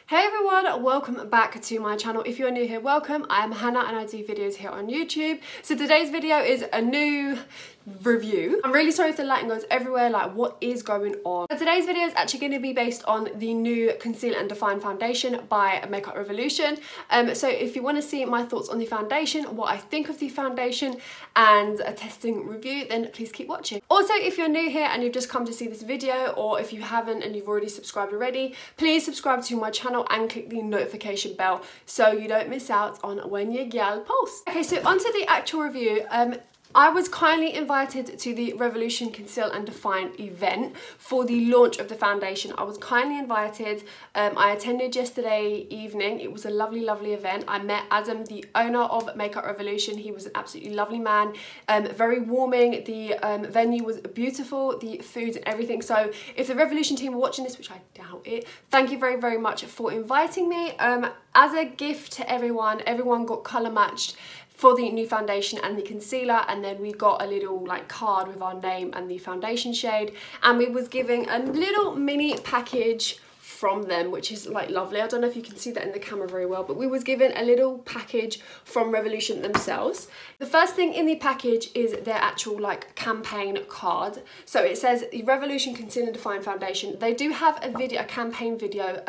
Hey everyone, welcome back to my channel. If you're new here, welcome. I am Hannah and I do videos here on YouTube. So today's video is a new review. I'm really sorry if the lighting goes everywhere, like what is going on. So today's video is actually going to be based on the new Conceal and Define foundation by Makeup Revolution. So if you want to see my thoughts on the foundation, what I think of the foundation and a testing review, then please keep watching. Also, if you're new here and you've just come to see this video, or if you haven't and you've already subscribed already, please subscribe to my channel and click the notification bell so you don't miss out on when your gal posts. Okay, so onto the actual review. I was kindly invited to the Revolution Conceal and Define event for the launch of the foundation. I was kindly invited. I attended yesterday evening. It was a lovely, lovely event. I met Adam, the owner of Makeup Revolution. He was an absolutely lovely man, very warming. The venue was beautiful, the food and everything. So if the Revolution team are watching this, which I doubt it, thank you very, very much for inviting me. As a gift to everyone got colour matched for the new foundation and the concealer, and then we got a little like card with our name and the foundation shade, and we was giving a little mini package from them, which is like lovely. I don't know if you can see that in the camera very well, but we was given a little package from Revolution themselves. The first thing in the package is their actual like campaign card. So it says the Revolution Conceal and Define Foundation. They do have a video, a campaign video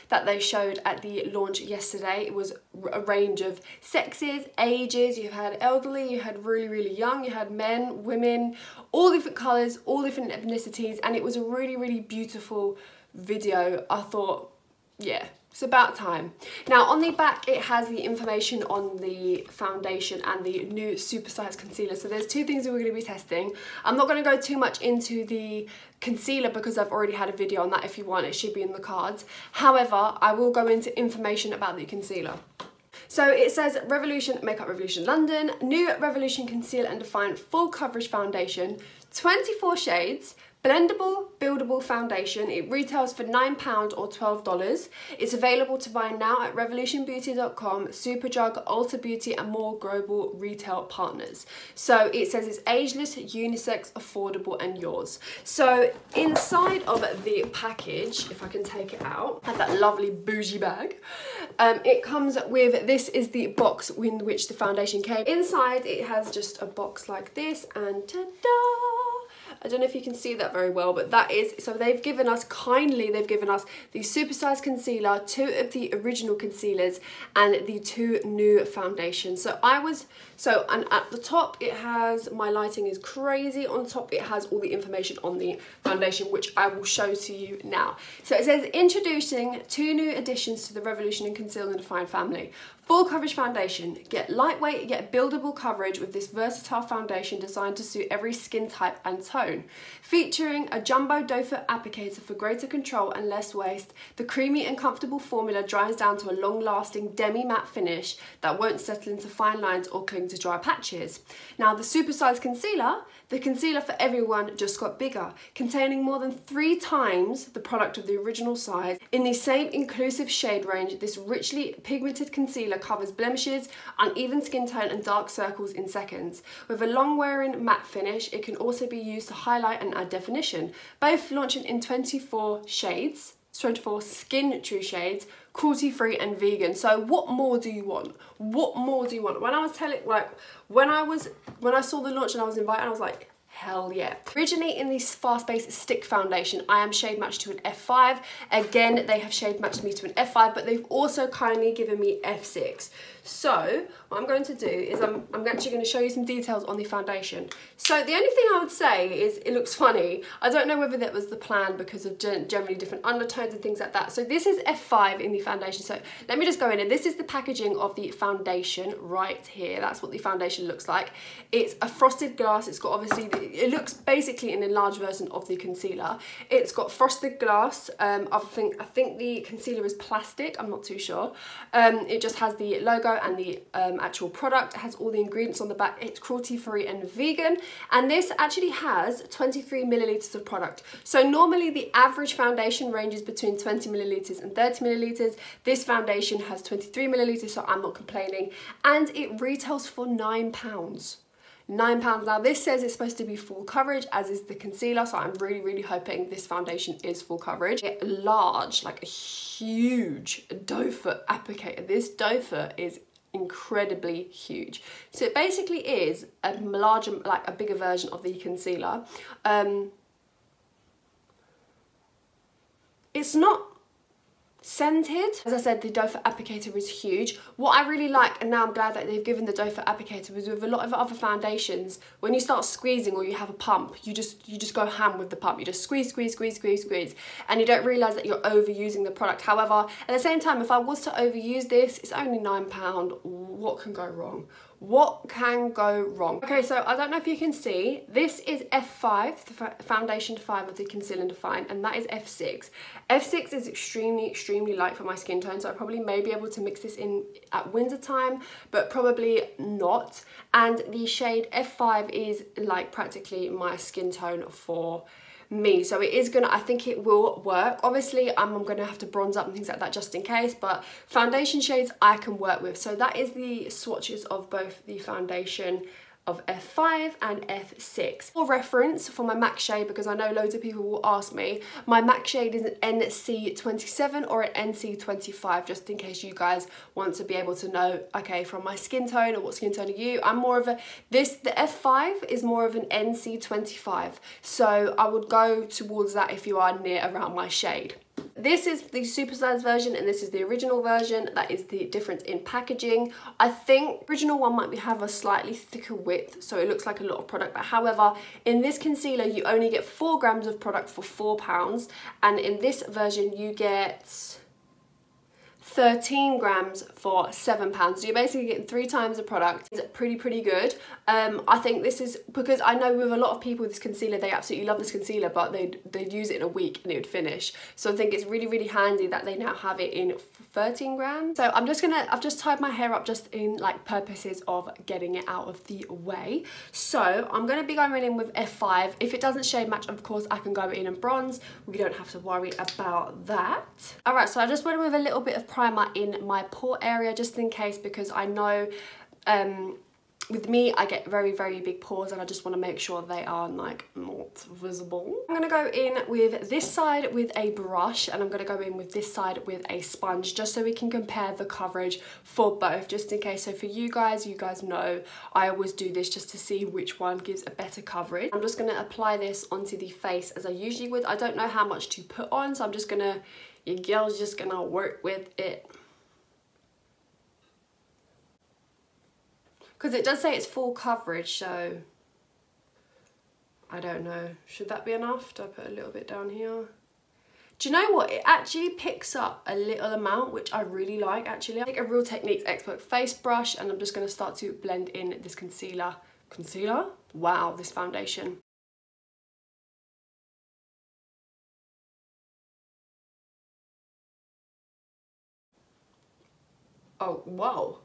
that they showed at the launch yesterday. It was a range of sexes, ages. You had elderly, you had really, really young, you had men, women, all different colours, all different ethnicities, and it was a really, really beautiful video. I thought, yeah, it's about time. Now on the back it has the information on the foundation and the new supersized concealer. So there's two things that we're going to be testing. I'm not going to go too much into the concealer because I've already had a video on that. If you want, it should be in the cards. However, I will go into information about the concealer. So it says Revolution, Makeup Revolution London, new Revolution Conceal and Define Full Coverage Foundation, 24 shades, blendable, buildable foundation. It retails for £9 or $12. It's available to buy now at revolutionbeauty.com, Superdrug, Ulta Beauty and more global retail partners. So it says it's ageless, unisex, affordable and yours. So inside of the package, if I can take it out, have that lovely bougie bag. It comes with, this is the box in which the foundation came. Inside it has just a box like this, and ta-da! I don't know if you can see that very well, but that is, so they've given us, kindly, they've given us the supersized concealer, two of the original concealers, and the two new foundations. And at the top it has, my lighting is crazy, on top it has all the information on the foundation, which I will show to you now. So it says, introducing two new additions to the Revolution and Conceal and Define family. Full coverage foundation. Get lightweight yet buildable coverage with this versatile foundation designed to suit every skin type and tone. Featuring a jumbo doe foot applicator for greater control and less waste, the creamy and comfortable formula dries down to a long-lasting demi-matte finish that won't settle into fine lines or cling to dry patches. Now the supersized concealer, the concealer for everyone just got bigger, containing more than 3 times the product of the original size. In the same inclusive shade range, this richly pigmented concealer covers blemishes, uneven skin tone and dark circles in seconds. With a long-wearing matte finish, it can also be used to highlight and add definition. Both launching in 24 shades, 24 skin true shades, cruelty-free and vegan. So what more do you want? What more do you want? When I was telling, like, when I saw the launch and I was invited, I was like, hell yeah. Originally in this fast-based stick foundation, I am shade matched to an F5. Again, they have shade matched me to an F5, but they've also kindly given me F6. So what I'm going to do is I'm actually going to show you some details on the foundation. So the only thing I would say is it looks funny. I don't know whether that was the plan because of generally different undertones and things like that. So this is F5 in the foundation. So let me just go in, and this is the packaging of the foundation right here. That's what the foundation looks like. It's a frosted glass. It's got obviously, it looks basically an enlarged version of the concealer. It's got frosted glass. I think the concealer is plastic. I'm not too sure. It just has the logo and the actual product. It has all the ingredients on the back. It's cruelty-free and vegan, and this actually has 23 milliliters of product. So normally the average foundation ranges between 20 milliliters and 30 milliliters. This foundation has 23 milliliters, so I'm not complaining, and it retails for £9. £9. Now this says it's supposed to be full coverage, as is the concealer, so I'm really hoping this foundation is full coverage. It's large, like a huge doe foot applicator. This doe foot is incredibly huge. So it basically is a larger, like a bigger version of the concealer. It's not scented. As I said, the doe foot applicator is huge. What I really like, and now I'm glad that they've given the doe foot applicator, is with a lot of other foundations, when you start squeezing or you have a pump, you just go ham with the pump. You just squeeze, and you don't realise that you're overusing the product. However, at the same time, if I was to overuse this, it's only £9. What can go wrong? What can go wrong? Okay, so I don't know if you can see, this is F5, the foundation 5 of the Conceal and Define, and that is F6. F6 is extremely light for my skin tone, so I probably may be able to mix this in at winter time, but probably not. And the shade F5 is like practically my skin tone for me, so it is gonna, I think it will work. Obviously I'm gonna have to bronze up and things like that just in case, but foundation shades I can work with. So that is the swatches of both the foundation of F5 and F6. For reference, for my MAC shade, because I know loads of people will ask me, my MAC shade is an NC27 or an NC25, just in case you guys want to be able to know, okay, from my skin tone, or what skin tone are you? I'm more of a, the F5 is more of an NC25, so I would go towards that if you are near around my shade. This is the supersized version and this is the original version. That is the difference in packaging. I think the original one might have a slightly thicker width, so it looks like a lot of product, but however, in this concealer you only get 4 grams of product for £4, and in this version you get 13 grams for £7. So you're basically getting 3 times the product. It's pretty good. I think this is, because I know with a lot of people this concealer, they absolutely love this concealer, but they'd use it in a week and it would finish. So I think it's really handy that they now have it in 13 grams. So I've just tied my hair up just in like purposes of getting it out of the way. So I'm gonna be going in with F5. If it doesn't shade match, of course I can go in and bronze. We don't have to worry about that. All right, so I just went with a little bit of primer in my pore area just in case, because I know with me I get very big pores and I just want to make sure they are like not visible. I'm going to go in with this side with a brush and I'm going to go in with this side with a sponge, just so we can compare the coverage for both, just in case. So for you guys know I always do this just to see which one gives a better coverage. I'm just going to apply this onto the face as I usually would. I don't know how much to put on, so I'm just going to, your girl's just going to work with it. Because it does say it's full coverage, so I don't know. Should that be enough? Do I put a little bit down here? Do you know what? It actually picks up a little amount, which I really like, actually. I take a Real Techniques Expert face brush and I'm just going to start to blend in this concealer. Concealer? Wow, this foundation. Oh, wow.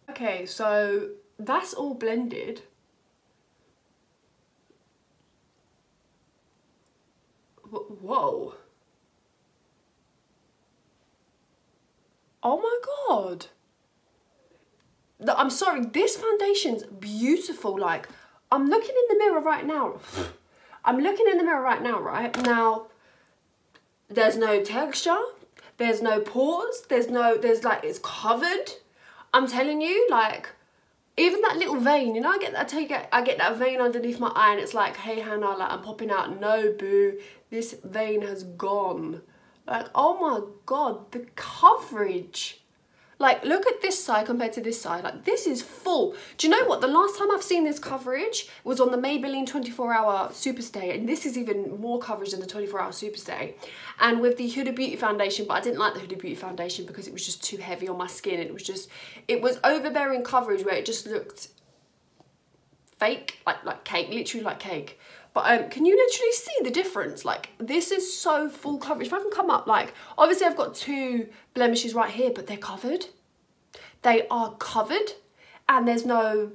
Okay, so that's all blended. Whoa. Oh my God. I'm sorry, this foundation's beautiful. Like, I'm looking in the mirror right now. I'm looking in the mirror right now, right? Now, there's no texture, there's no pores, there's like, it's covered. I'm telling you, like, even that little vein, you know, I get that vein underneath my eye and it's like, hey Hannah, like, I'm popping out. No, boo, this vein has gone. Like, oh my God, the coverage. Like, look at this side compared to this side. Like, this is full. Do you know what? The last time I've seen this coverage was on the Maybelline 24-hour Superstay, and this is even more coverage than the 24-hour Superstay. And with the Huda Beauty foundation, but I didn't like the Huda Beauty foundation because it was just too heavy on my skin. It was overbearing coverage where it just looked fake, like cake, literally like cake. But can you literally see the difference? Like, this is so full coverage. If I can come up, like, obviously I've got 2 blemishes right here, but they're covered. They are covered, and there's no,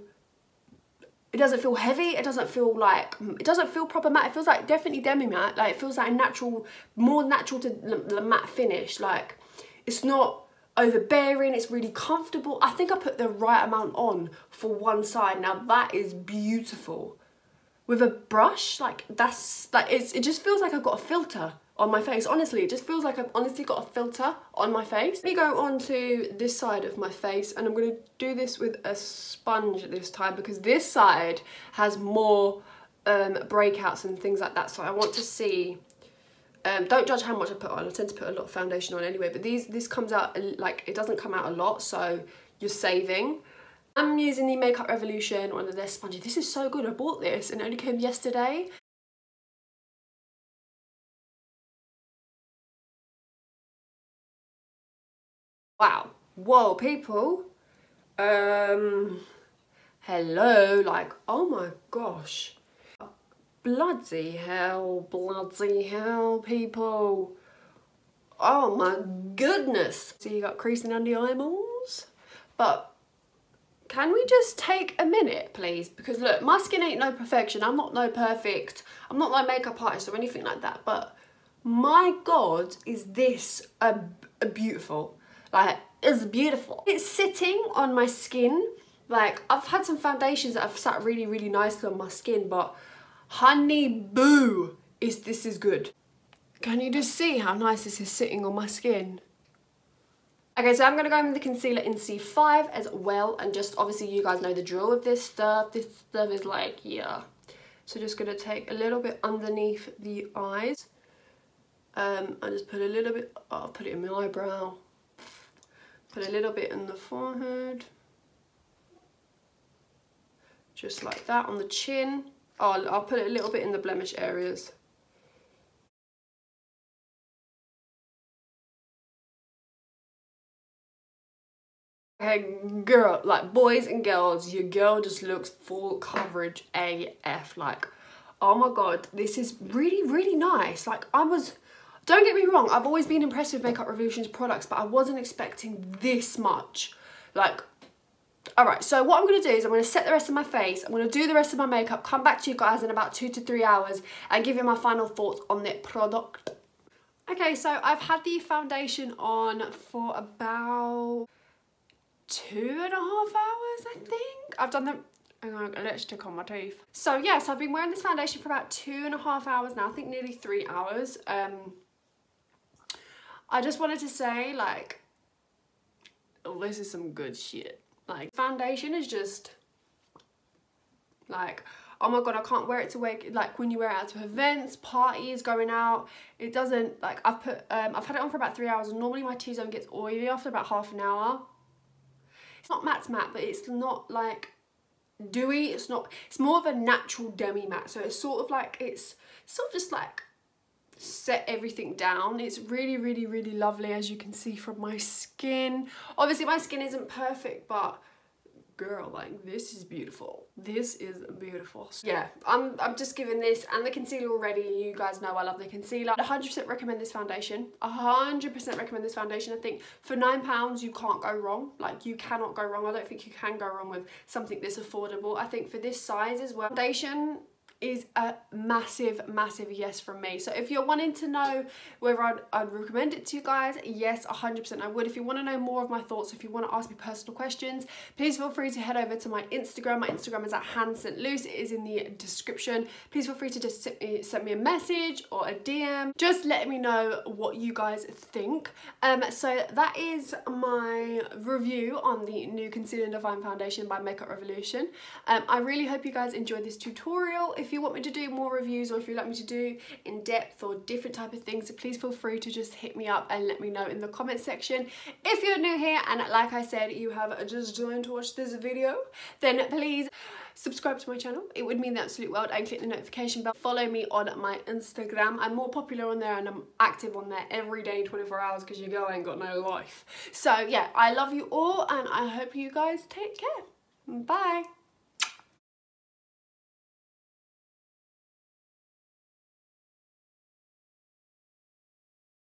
it doesn't feel heavy. It doesn't feel like, it doesn't feel proper matte. It feels like definitely demi-matte. Like, it feels like a natural, more natural to the matte finish. Like, it's not overbearing, it's really comfortable. I think I put the right amount on for one side. Now that is beautiful. With a brush, like that's like it just feels like I've got a filter on my face. Honestly, it just feels like I've honestly got a filter on my face. Let me go on to this side of my face, and I'm going to do this with a sponge this time because this side has more breakouts and things like that. So I want to see. Don't judge how much I put on. I tend to put a lot of foundation on anyway, but this comes out like it doesn't come out a lot, so you're saving. I'm using the Makeup Revolution, one of their sponges. This is so good. I bought this and it only came yesterday. Wow. Whoa, people. Hello. Like, oh my gosh. Bloody hell, people. Oh my goodness. So you got creasing under your eyeballs? But can we just take a minute, please? Because look, my skin ain't no perfection. I'm not no perfect. I'm not no makeup artist or anything like that. But my God, is this a beautiful? Like, it's beautiful. It's sitting on my skin. Like, I've had some foundations that have sat really, really nicely on my skin, but honey boo, this is good. Can you just see how nice this is sitting on my skin? Okay, so I'm going to go in with the concealer in C5 as well, and just obviously you guys know the drill with this stuff. This stuff is like, yeah. So just going to take a little bit underneath the eyes. I just put a little bit, I'll put it in my eyebrow. Put a little bit in the forehead. Just like that on the chin. Oh, I'll put it a little bit in the blemish areas. Hey girl, like boys and girls, your girl just looks full coverage AF. Like, oh my God, this is really, really nice. Like don't get me wrong, I've always been impressed with Makeup Revolution's products, but I wasn't expecting this much. Like, all right, so what I'm gonna do is I'm gonna set the rest of my face, I'm gonna do the rest of my makeup, come back to you guys in about 2 to 3 hours and give you my final thoughts on the product. Okay, so I've had the foundation on for about 2.5 hours, I think. I've done them. Hang on, let's check on my teeth. So yes, I've been wearing this foundation for about 2.5 hours now. I think nearly 3 hours. I just wanted to say, like, oh, this is some good shit. Like, foundation is just like, oh my God, I can't wear it to work. Like when you wear it out to events, parties, going out, it doesn't, like, I've had it on for about 3 hours, and normally my T-zone gets oily after about half an hour. It's not matte, but it's not like dewy. It's more of a natural demi matte. So it's sort of like, it's sort of just like set everything down. It's really, really, really lovely, as you can see from my skin. Obviously my skin isn't perfect, but girl, like, this is beautiful. This is beautiful. So yeah, I'm just giving this and the concealer already. You guys know I love the concealer. 100% recommend this foundation. 100% recommend this foundation. I think for £9 you can't go wrong. Like, you cannot go wrong. I don't think you can go wrong with something this affordable. I think for this size as well, foundation is a massive, massive yes from me. So if you're wanting to know whether I'd recommend it to you guys, yes, 100% I would. If you want to know more of my thoughts, if you want to ask me personal questions, please feel free to head over to my Instagram. My Instagram is at hanstluce. It is in the description. Please feel free to just send me a message or a DM, just letting me know what you guys think. So that is my review on the new Conceal and Define Foundation by Makeup Revolution. I really hope you guys enjoyed this tutorial. If you want me to do more reviews, or if you'd like me to do in-depth or different type of things, please feel free to just hit me up and let me know in the comment section. If you're new here and like I said, you have just joined to watch this video, then please subscribe to my channel. It would mean the absolute world, and click the notification bell. Follow me on my Instagram. I'm more popular on there and I'm active on there every day, 24 hours, because your girl ain't got no life. So yeah, I love you all and I hope you guys take care. Bye.